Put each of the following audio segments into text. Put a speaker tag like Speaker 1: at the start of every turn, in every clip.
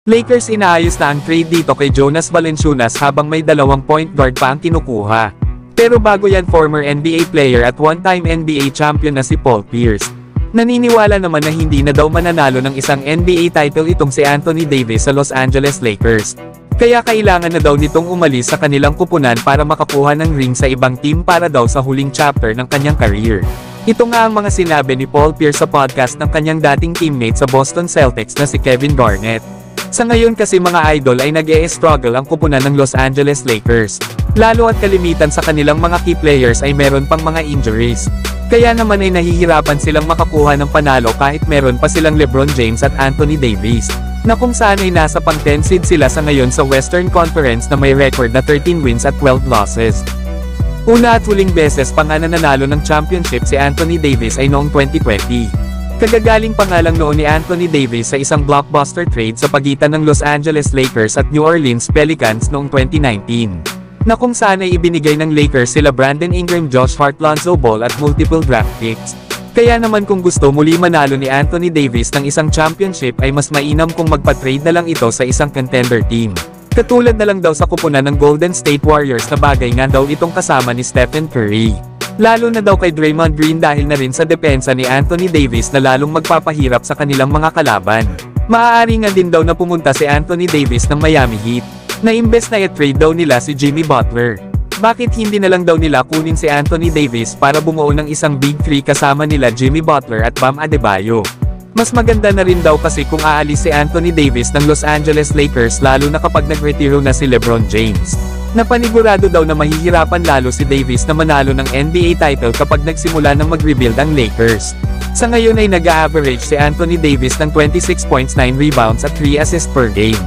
Speaker 1: Lakers inaayos na ang trade dito kay Jonas Valanciunas habang may dalawang point guard pa ang kinukuha. Pero bago yan, former NBA player at one-time NBA champion na si Paul Pierce. Naniniwala naman na hindi na daw mananalo ng isang NBA title itong si Anthony Davis sa Los Angeles Lakers. Kaya kailangan na daw nitong umalis sa kanilang kupunan para makakuha ng ring sa ibang team para daw sa huling chapter ng kanyang career. Ito nga ang mga sinabi ni Paul Pierce sa podcast ng kanyang dating teammate sa Boston Celtics na si Kevin Garnett. Sa ngayon kasi mga idol ay nag-e-struggle ang kupunan ng Los Angeles Lakers. Lalo at kalimitan sa kanilang mga key players ay meron pang mga injuries. Kaya naman ay nahihirapan silang makakuha ng panalo kahit meron pa silang LeBron James at Anthony Davis, na kung saan ay nasa pang 10 seed sila sa ngayon sa Western Conference na may record na 13 wins at 12 losses. Una at huling beses pa nga nanalo ng championship si Anthony Davis ay noong 2020. Kagagaling pa nga lang noon ni Anthony Davis sa isang blockbuster trade sa pagitan ng Los Angeles Lakers at New Orleans Pelicans noong 2019. Na kung saan ay ibinigay ng Lakers sila Brandon Ingram, Josh Hart, Lonzo Ball at multiple draft picks. Kaya naman kung gusto muli manalo ni Anthony Davis ng isang championship ay mas mainam kung magpa-trade na lang ito sa isang contender team. Katulad na lang daw sa kupunan ng Golden State Warriors na bagay nga daw itong kasama ni Stephen Curry. Lalo na daw kay Draymond Green dahil na rin sa depensa ni Anthony Davis na lalong magpapahirap sa kanilang mga kalaban. Maaari nga din daw na pumunta si Anthony Davis ng Miami Heat, na imbes na i-trade daw nila si Jimmy Butler. Bakit hindi na lang daw nila kunin si Anthony Davis para bumuo ng isang Big 3 kasama nila Jimmy Butler at Bam Adebayo? Mas maganda na rin daw kasi kung aalis si Anthony Davis ng Los Angeles Lakers lalo na kapag nagretiro na si LeBron James. Napanigurado daw na mahihirapan lalo si Davis na manalo ng NBA title kapag nagsimula ng mag-rebuild ang Lakers. Sa ngayon ay nag-a-average si Anthony Davis ng 26 points, 9 rebounds at 3 assists per game,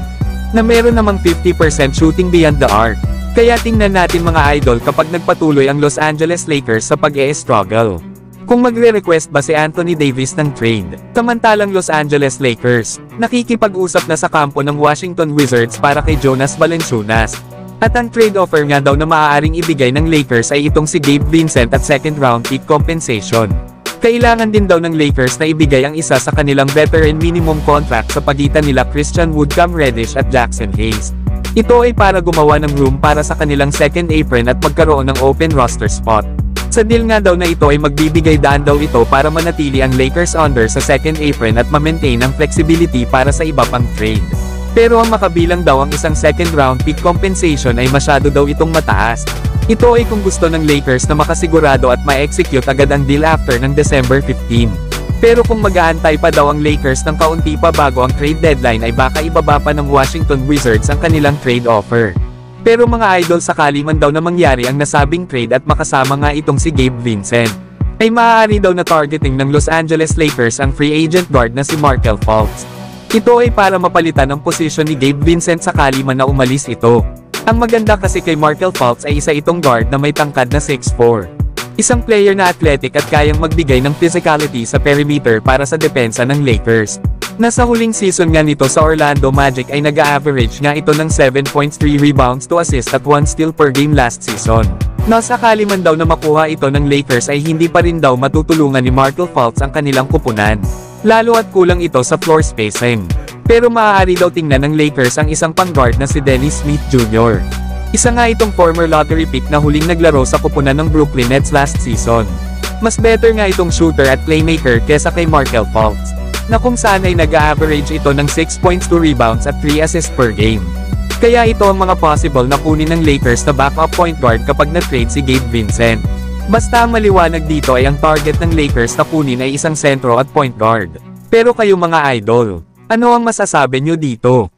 Speaker 1: na meron namang 50% shooting beyond the arc. Kaya tingnan natin mga idol kapag nagpatuloy ang Los Angeles Lakers sa pag-e-struggle. Kung magre-request ba si Anthony Davis ng trade, samantalang Los Angeles Lakers, nakikipag-usap na sa kampo ng Washington Wizards para kay Jonas Valanciunas. At ang trade offer nga daw na maaaring ibigay ng Lakers ay itong si Gabe Vincent at second round pick compensation. Kailangan din daw ng Lakers na ibigay ang isa sa kanilang veteran minimum contract sa pagitan nila Christian Wood, Cam Reddish at Jackson Hayes. Ito ay para gumawa ng room para sa kanilang second apron at magkaroon ng open roster spot. Sa deal nga daw na ito ay magbibigay daan daw ito para manatili ang Lakers under sa second apron at ma-maintain ang flexibility para sa iba pang trade. Pero ang makabilang daw ang isang second round pick compensation ay masyado daw itong mataas. Ito ay kung gusto ng Lakers na makasigurado at ma-execute agad ang deal after ng December 15. Pero kung mag-aantay pa daw ang Lakers ng kaunti pa bago ang trade deadline ay baka ibaba pa ng Washington Wizards ang kanilang trade offer. Pero mga idol, sakali man daw na mangyari ang nasabing trade at makasama nga itong si Gabe Vincent, ay maaari daw na targeting ng Los Angeles Lakers ang free agent guard na si Markelle Fultz. Ito ay para mapalitan ang posisyon ni Gabe Vincent sakali man na umalis ito. Ang maganda kasi kay Markelle Fultz ay isa itong guard na may tangkad na 6'4". Isang player na athletic at kayang magbigay ng physicality sa perimeter para sa depensa ng Lakers. Nasa huling season nga nito sa Orlando Magic ay nag-a-average nga ito ng 7 points, 3 rebounds, 2 assists at 1 steal per game last season. Nasakali man daw na makuha ito ng Lakers ay hindi pa rin daw matutulungan ni Markelle Fultz ang kanilang kupunan. Lalo at kulang ito sa floor spacing. Pero maaari daw tingnan ng Lakers ang isang pang-guard na si Dennis Smith Jr. Isa nga itong former lottery pick na huling naglaro sa kupunan ng Brooklyn Nets last season. Mas better nga itong shooter at playmaker kesa kay Markelle Fultz, na kung saan ay nag-a-average ito ng 6 points, 2 rebounds at 3 assists per game. Kaya ito ang mga possible na kunin ng Lakers na backup point guard kapag na-trade si Gabe Vincent. Basta ang maliwanag dito ay ang target ng Lakers na kunin ay isang sentro at point guard. Pero kayo mga idol, ano ang masasabi nyo dito?